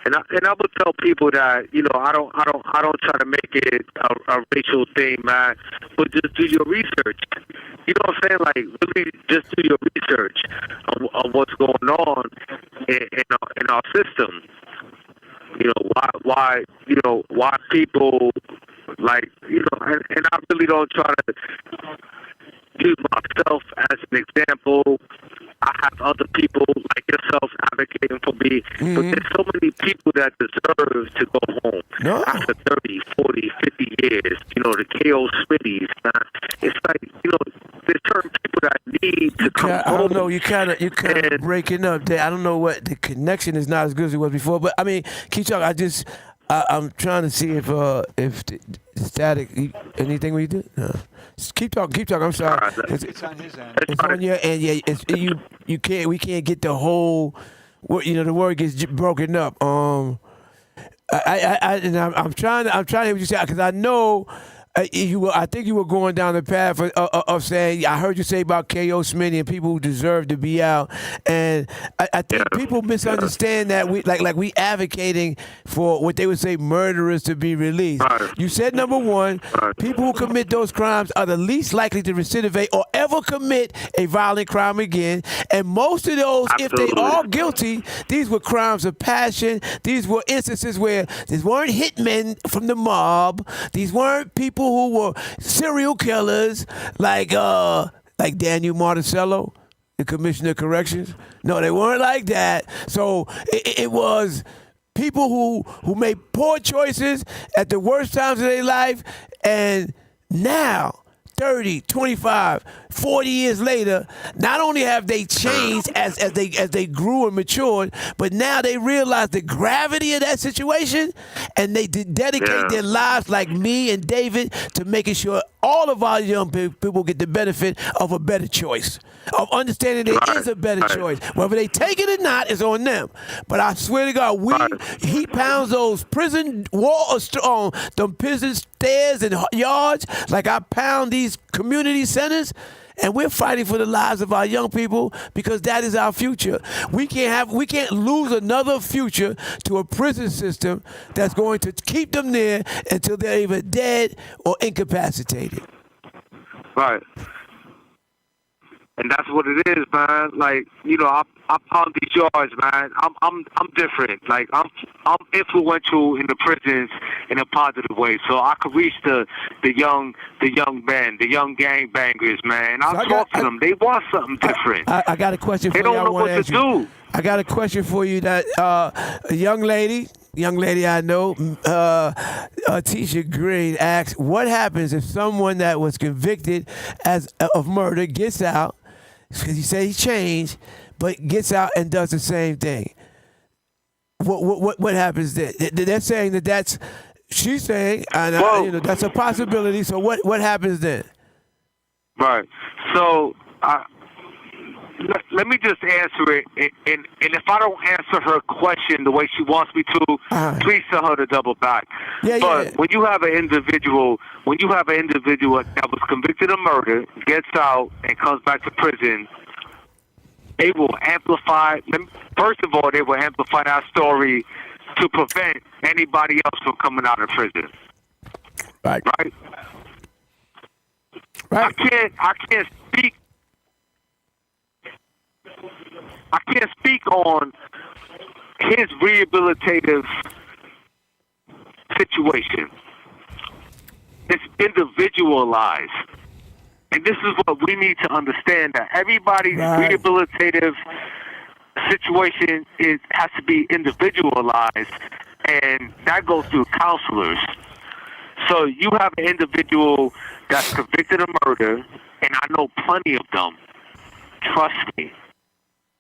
And I would tell people that, you know, I don't try to make it a racial thing, man. But just do your research. You know what I'm saying? Like, really, just do your research on what's going on in our system. You know why people, like, you know, and I really don't try to use myself as an example. I have other people like yourself advocating for me, but there's so many people that deserve to go home after 30, 40, 50 years. You know, the K.O. Smithies, man. It's like, you know, there's certain people that need to come home. I don't know, you kind of breaking up there. I don't know what the connection is not as good as it was before, but I mean, keep talking. I'm trying to see if the static, anything we do? No. Keep talking. I'm sorry. It's on his end. It's on your end. Yeah, we can't get the whole. You know, the word gets broken up. I'm trying to hear what you say, because I know. I think you were going down the path of saying, I heard you say about K.O. Smitty and people who deserve to be out, and I think people misunderstand that we advocating for what they would say murderers to be released. You said, number one, people who commit those crimes are the least likely to recidivate or ever commit a violent crime again, and most of those, if they are guilty, these were crimes of passion. These were instances where these weren't hitmen from the mob. These weren't people who were serial killers like Daniel Marticello, the Commissioner of Corrections. No, they weren't like that. So it was people who made poor choices at the worst times of their life, and now 30, 25, 40 years later, not only have they changed as they grew and matured, but now they realize the gravity of that situation, and they dedicate their lives, like me and David, to making sure all of our young people get the benefit of a better choice, of understanding there is a better choice. Whether they take it or not is on them. But I swear to God, he pounds those prison walls, them prison stairs and yards like I pound these community centers. And we're fighting for the lives of our young people, because that is our future. We can't lose another future to a prison system that's going to keep them there until they're either dead or incapacitated. Right. And that's what it is, man. Like, you know, I pound these yards, man. I'm different. Like, I'm influential in the prisons in a positive way. So I could reach the young men, the young gangbangers, man. I'll talk to them. They want something different. I got a question for you. They don't know what to do. I got a question for you. That a young lady I know, Tisha Green, asked, what happens if someone that was convicted of murder gets out, because you say he changed, but gets out and does the same thing? What happens then? They're saying that's, she's saying, and you know, that's a possibility. So what happens then? Right. So let me just answer it, and if I don't answer her question the way she wants me to, please tell her to double back. But when you have an individual that was convicted of murder, gets out, and comes back to prison, they will amplify. First of all, they will amplify that story to prevent anybody else from coming out of prison. Right. Right. I can't speak. I can't speak on his rehabilitative situation. It's individualized. And this is what we need to understand, that everybody's rehabilitative situation has to be individualized, and that goes through counselors. So you have an individual that's convicted of murder, and I know plenty of them. Trust me.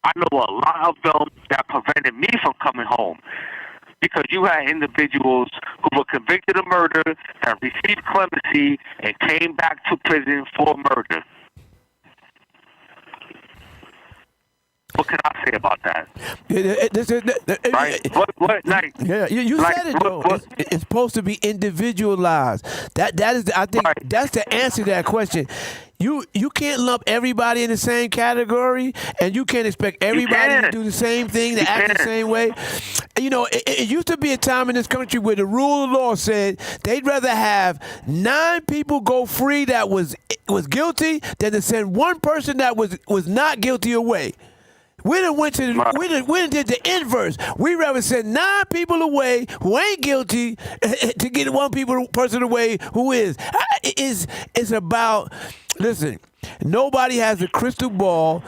I know a lot of them that prevented me from coming home, because you had individuals who were convicted of murder that received clemency and came back to prison for murder. What can I say about that? Right? What? Like, yeah, you like, said it though. It's supposed to be individualized. That is, I think, that's the answer to that question. You can't lump everybody in the same category, and you can't expect everybody to do the same thing, to act the same way. You know, it used to be a time in this country where the rule of law said they'd rather have 9 people go free that was guilty than to send one person that was not guilty away. We done did the inverse. We rather send 9 people away who ain't guilty to get one person away who is. It's about, listen, nobody has a crystal ball.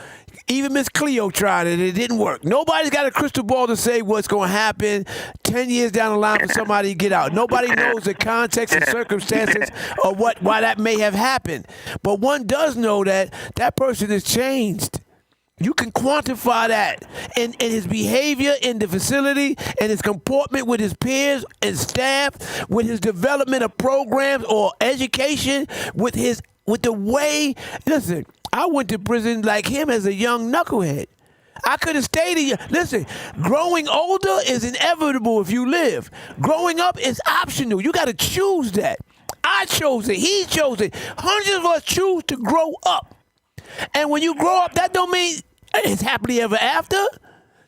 Even Miss Cleo tried it. It didn't work. Nobody's got a crystal ball to say what's going to happen 10 years down the line for somebody to get out. Nobody knows the context and circumstances of why that may have happened. But one does know that person has changed. You can quantify that in his behavior in the facility, and his comportment with his peers and staff, with his development of programs or education, with the way. Listen, I went to prison like him as a young knucklehead. I could have stayed here. Listen, growing older is inevitable if you live. Growing up is optional. You got to choose that. I chose it. He chose it. Hundreds of us choose to grow up. And when you grow up, that don't mean it's happily ever after.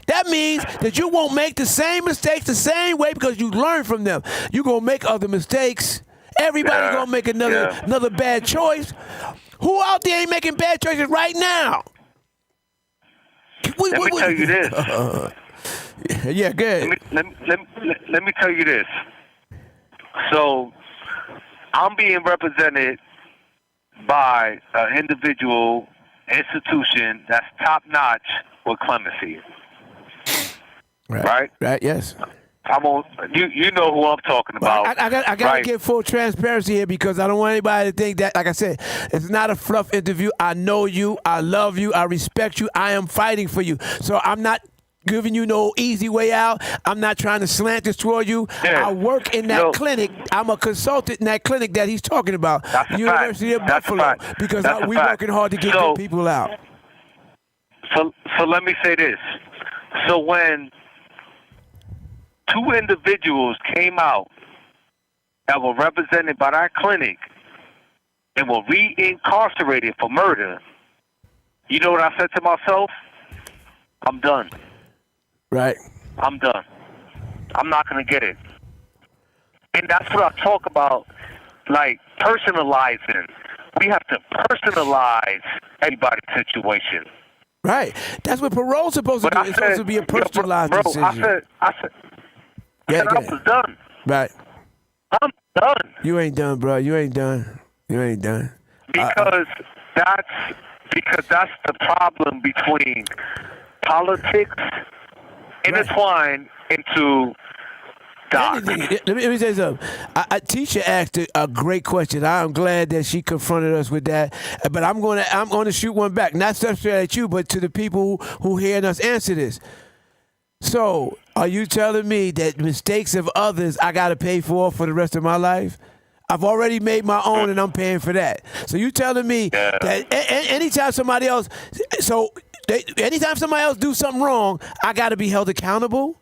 That means that you won't make the same mistakes the same way, because you learn from them. You're going to make other mistakes. Everybody's going to make another bad choice. Who out there ain't making bad choices right now? Let me tell you this. Yeah, good. Let me tell you this. So, I'm being represented by an individual institution that's top notch with clemency. Right? Right, yes. You know who I'm talking about. I got to get full transparency here, because I don't want anybody to think that, like I said, it's not a fluff interview. I know you. I love you. I respect you. I am fighting for you. So I'm not giving you no easy way out. I'm not trying to slant this toward you. Yeah. I work in that clinic. I'm a consultant in that clinic that he's talking about, That's University of Buffalo, because we're working hard to get good people out. So let me say this. So when 2 individuals came out that were represented by that clinic and were reincarcerated for murder, you know what I said to myself? I'm done. Right. I'm done. I'm not going to get it. And that's what I talk about, like personalizing we have to personalize everybody's situation. Right. That's what parole's supposed to do. It's supposed to be a personalized decision. I said I was done. Right. I'm done. You ain't done, bro. You ain't done. Because that's the problem between politics intertwined into doc. Let me say something. Tisha asked a great question. I'm glad that she confronted us with that. But I'm gonna shoot one back, not necessarily at you, but to the people who hearing us answer this. So, are you telling me that mistakes of others I got to pay for the rest of my life? I've already made my own and I'm paying for that. So you telling me that anytime somebody else do something wrong, I got to be held accountable?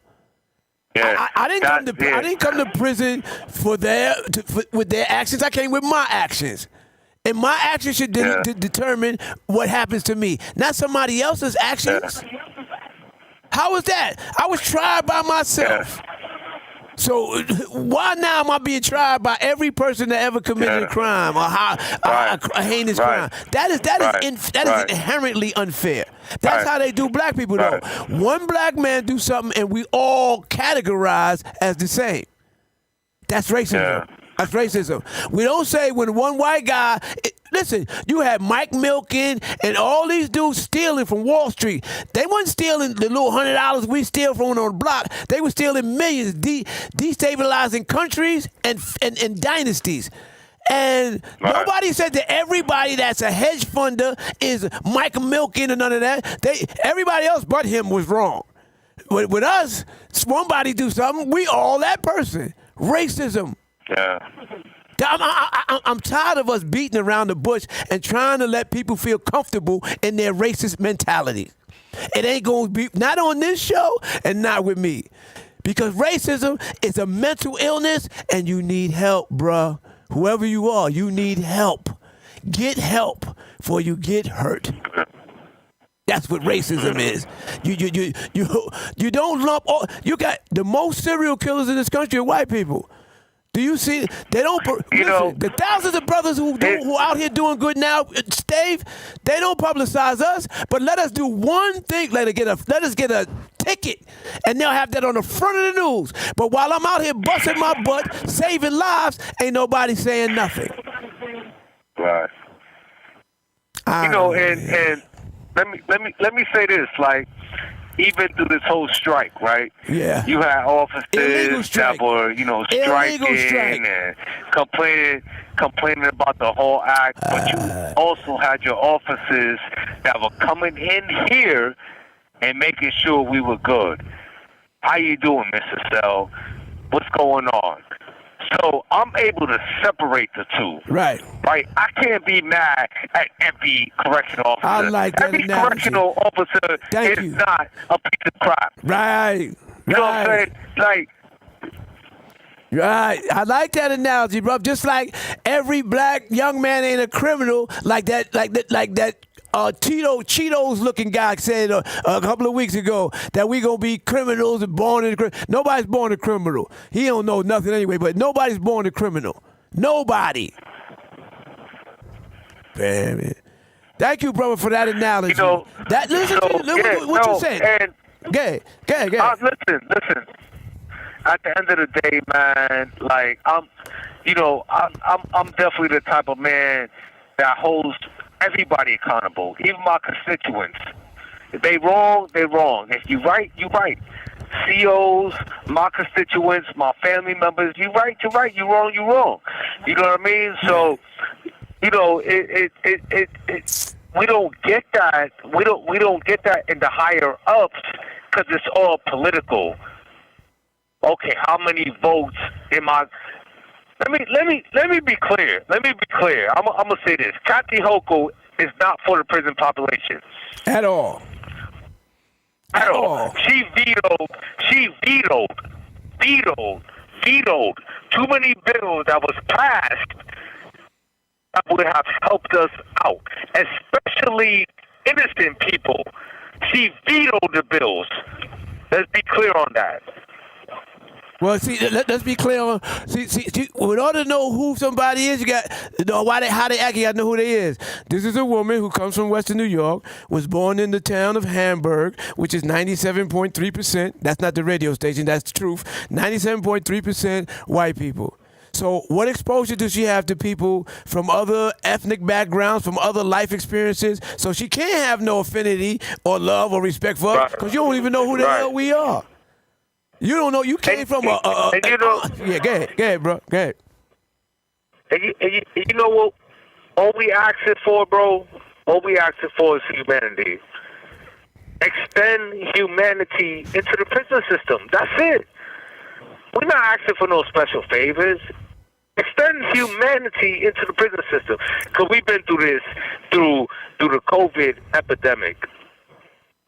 Yeah. I didn't come to prison with their actions. I came with my actions. And my actions should determine what happens to me, not somebody else's actions. Yeah. How was that? I was tried by myself. So why now am I being tried by every person that ever committed a crime or a heinous crime? That is inherently unfair. That's how they do black people, though. One black man do something and we all categorize as the same. That's racism. Yeah. That's racism. We don't say when one white guy. Listen, you had Mike Milken and all these dudes stealing from Wall Street. They wasn't stealing the little $100 we steal from on the block. They were stealing millions, destabilizing countries and dynasties. And nobody said that everybody that's a hedge funder is Mike Milken and none of that. Everybody else but him was wrong. With us, somebody do something, we all that person. Racism. Yeah. I'm tired of us beating around the bush and trying to let people feel comfortable in their racist mentality. It ain't going to be, not on this show and not with me. Because racism is a mental illness and you need help, bruh. Whoever you are, you need help. Get help before you get hurt. That's what racism is. You don't lump all, you got the most serial killers in this country are white people. Do you see? They don't. The thousands of brothers who out here doing good now, Stave. They don't publicize us, but let us do one thing. Let us get a ticket, and they'll have that on the front of the news. But while I'm out here busting my butt, saving lives, ain't nobody saying nothing. Right. And let me say this, like. Even through this whole strike, right? Yeah. You had officers that were, striking and complaining about the whole act, but you also had your officers that were coming in here and making sure we were good. How you doing, Mr. Sell? What's going on? So I'm able to separate the two. Right. Right. I can't be mad at every correctional officer. I like that every analogy. Correctional officer is not a piece of crap. Right. You know what I'm saying? Like. Right. I like that analogy, bro. Just like every black young man ain't a criminal, like that Cheetos looking guy said a couple of weeks ago that we gonna be criminals and born in nobody's born a criminal. He don't know nothing anyway, but nobody's born a criminal. Nobody. Man. Thank you, brother, for that analogy. Listen what you're saying. Go ahead. Listen. At the end of the day, man, like I'm definitely the type of man that holds everybody accountable, even my constituents. If they wrong, they wrong. If you right, you right. COs, my constituents, my family members, you right, you right. You wrong, you wrong. You know what I mean? So, we don't get that. We don't get that in the higher ups because it's all political. Okay, how many votes am I? Let me be clear. I'm gonna say this. Kathy Hochul is not for the prison population. At all. At all. She vetoed too many bills that was passed that would have helped us out, especially innocent people. She vetoed the bills. Let's be clear on that. Well, see, let's be clear on. See, in order to know who somebody is, you got to know how they act. You got to know who they is. This is a woman who comes from Western New York, was born in the town of Hamburg, which is 97.3%. That's not the radio station. That's the truth. 97.3% white people. So what exposure does she have to people from other ethnic backgrounds, from other life experiences? So she can't have no affinity or love or respect for us because you don't even know who the hell we are. You don't know. You came from yeah, go ahead, bro. Go ahead. And you know what? All we asking for, bro, is humanity. Extend humanity into the prison system. That's it. We're not asking for no special favors. Extend humanity into the prison system. Because we've been through this, through the COVID epidemic.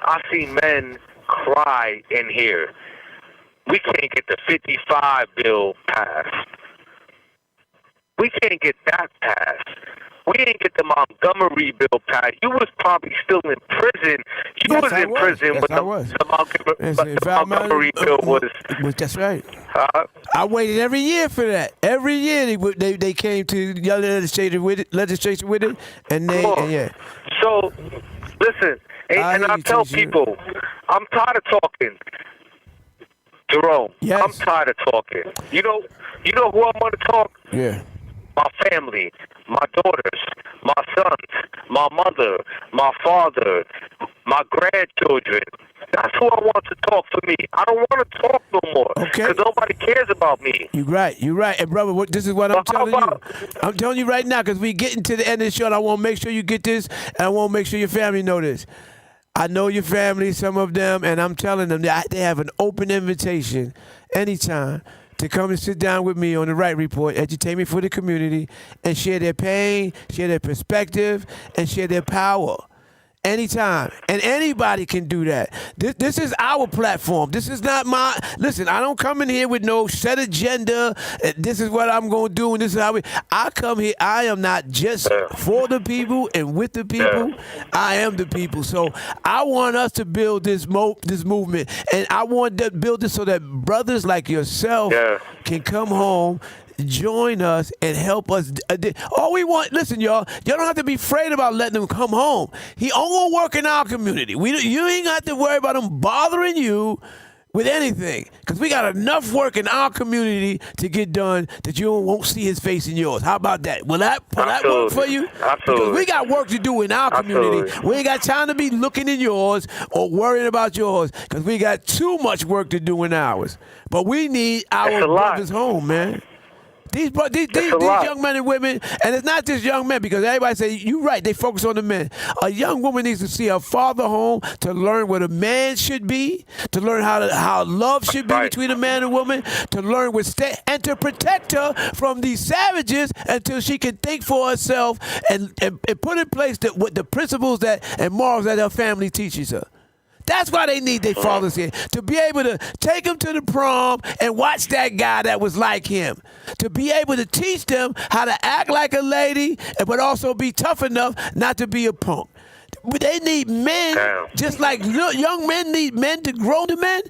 I've seen men cry in here. We can't get the 55 bill passed. We can't get that passed. We didn't get the Montgomery bill passed. You was probably still in prison. You was in prison when the Montgomery bill was. That's right. I waited every year for that. Every year they came to the legislature with it, and yeah. So, listen, and I tell people, I'm tired of talking. Jerome, yes. I'm tired of talking. You know who I want to talk? Yeah. My family, my daughters, my sons, my mother, my father, my grandchildren. That's who I want to talk for me. I don't want to talk no more. Okay. Because nobody cares about me. You're right. And brother, this is what I'm telling you. I'm telling you right now because we getting to the end of the show. And I want to make sure you get this, and I want to make sure your family know this. I know your family, some of them, and I'm telling them that they have an open invitation anytime to come and sit down with me on the Wright Report, Edutainment for the community, and share their pain, share their perspective, and share their power. Anytime. And anybody can do that. This is our platform. This is not my... Listen, I don't come in here with no set agenda. This is what I'm going to do, and this is how I come here. I am not just for the people and with the people. I am the people. So I want us to build this movement, and I want to build this so that brothers like yourself can come home, join us, and help us. All we want, listen, y'all don't have to be afraid about letting them come home. He only work in our community. You ain't got to worry about him bothering you with anything, because we got enough work in our community to get done that you won't see his face in yours. How about that? Will that work for you? Absolutely. Because we got work to do in our community. We ain't got time to be looking in yours or worrying about yours, because we got too much work to do in ours. But we need our brothers home, man. These young men and women, and it's not just young men, because everybody say, you're right, they focus on the men. A young woman needs to see her father home to learn what a man should be, to learn how love should be between a man and woman, to learn and to protect her from these savages until she can think for herself and put in place the principles and morals that her family teaches her. That's why they need their fathers here, to be able to take them to the prom and watch that guy that was like him, to be able to teach them how to act like a lady, but also be tough enough not to be a punk. They need men, just like young men need men to grow to men.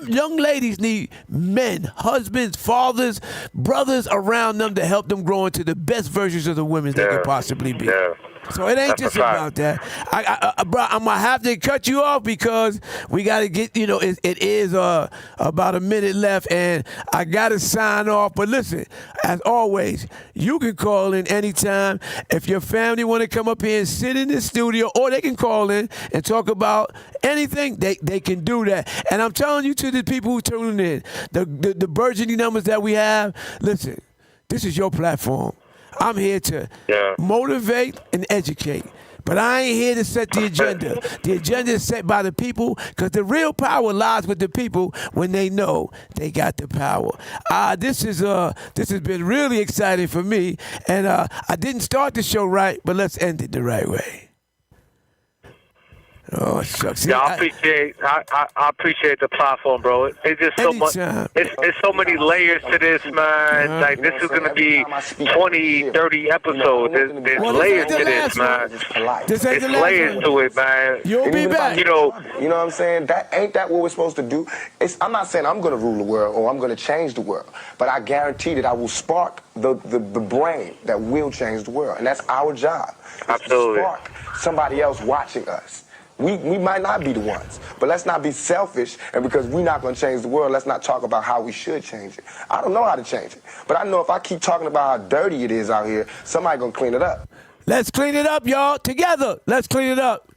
Young ladies need men, husbands, fathers, brothers around them to help them grow into the best versions of the women they could possibly be. So it ain't just about that. Bro, I'm going to have to cut you off because we got to get, it is about a minute left, and I got to sign off. But listen, as always, you can call in anytime. If your family want to come up here and sit in the studio, or they can call in and talk about anything, they can do that. And I'm telling you, to the people who tune in, the burgeoning numbers that we have, listen, this is your platform. I'm here to motivate and educate. But I ain't here to set the agenda. The agenda is set by the people, because the real power lies with the people when they know they got the power. This has been really exciting for me. And I didn't start the show right, but let's end it the right way. Oh, shucks. Yeah, I appreciate the platform, bro. It's just so much. It's so many layers to this, man. Like, this is gonna be 20, 30 episodes. There's layers to this, man. This ain't the There's last layers one. to it, man. You'll be back. You know what I'm saying? Ain't that what we're supposed to do? I'm not saying I'm gonna rule the world or I'm gonna change the world, but I guarantee that I will spark the brain that will change the world, and that's our job. Absolutely. To spark somebody else watching us. We might not be the ones, but let's not be selfish, and because we're not going to change the world, let's not talk about how we should change it. I don't know how to change it, but I know if I keep talking about how dirty it is out here, somebody going to clean it up. Let's clean it up, y'all. Together. Let's clean it up.